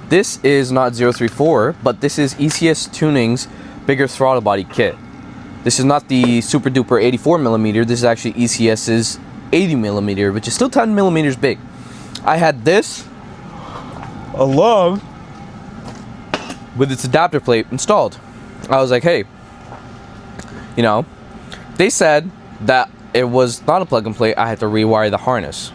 This is not 034, but this is ECS Tuning's bigger throttle body kit. This is not the super duper 84mm. This is actually ECS's 80mm, which is still 10mm big. I had this along with its adapter plate installed. I was like, hey, you know, they said that it was not a plug and play. I had to rewire the harness.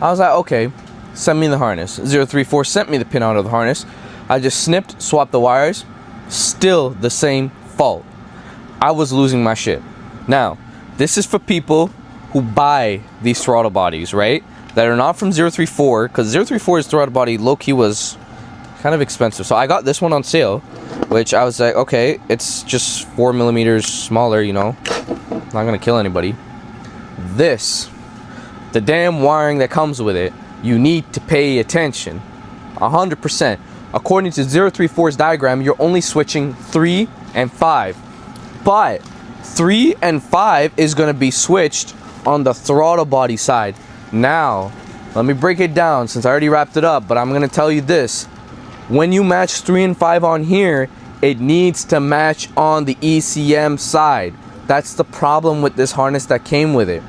I was like, okay, send me the harness. 034 sent me the pin out of the harness. I just snipped, swapped the wires. Still the same fault. I was losing my shit. Now, this is for people who buy these throttle bodies, right? That are not from 034, because 034's throttle body low-key was kind of expensive. So I got this one on sale, which I was like, okay, it's just 4mm smaller, you know, not gonna kill anybody. This, the damn wiring that comes with it, you need to pay attention 100%. According to 034's diagram, you're only switching 3 and 5, but 3 and 5 is gonna be switched on the throttle body side. Now, let me break it down since I already wrapped it up, but I'm gonna tell you this. When you match 3 and 5 on here, it needs to match on the ECM side. That's the problem with this harness that came with it.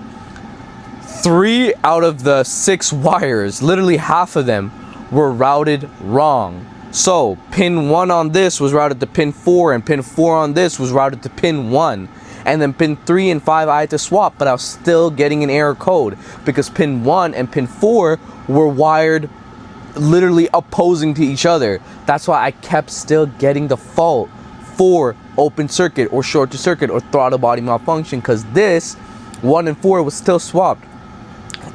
3 out of the 6 wires, literally half of them, were routed wrong. So, pin 1 on this was routed to pin 4, and pin 4 on this was routed to pin 1. And then pin 3 and 5 I had to swap, but I was still getting an error code because pin 1 and pin 4 were wired literally opposing to each other. That's why I kept still getting the fault for open circuit or short to circuit or throttle body malfunction, because this 1 and 4 was still swapped.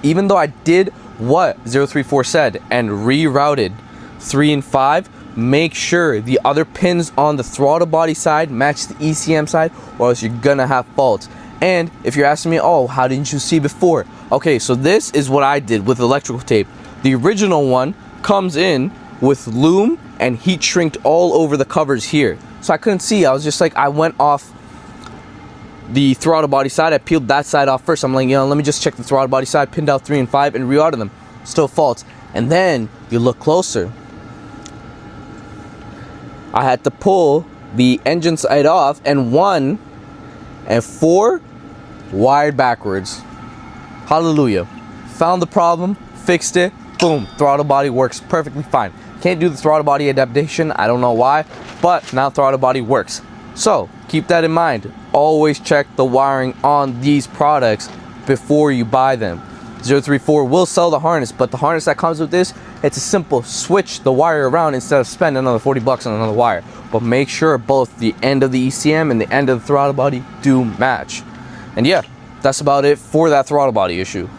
Even though I did what 034 said and rerouted 3 and 5, make sure the other pins on the throttle body side match the ECM side, or else you're gonna have faults. And if you're asking me, oh, how didn't you see before? Okay, so this is what I did with electrical tape. The original one comes in with loom and heat shrinked all over the covers here, so I couldn't see. I was just like, I went off the throttle body side, I peeled that side off first. I'm like, you know, let me just check the throttle body side, pinned out 3 and 5 and rerouted them. Still faults. And then you look closer, I had to pull the engine side off, and 1 and 4 wired backwards. Hallelujah. Found the problem, fixed it, boom, throttle body works perfectly fine. Can't do the throttle body adaptation, I don't know why, but now throttle body works. So keep that in mind. Always check the wiring on these products before you buy them. 034 will sell the harness, but the harness that comes with this, it's a simple switch the wire around instead of spend another 40 bucks on another wire. But make sure both the end of the ECM and the end of the throttle body do match. And yeah, that's about it for that throttle body issue.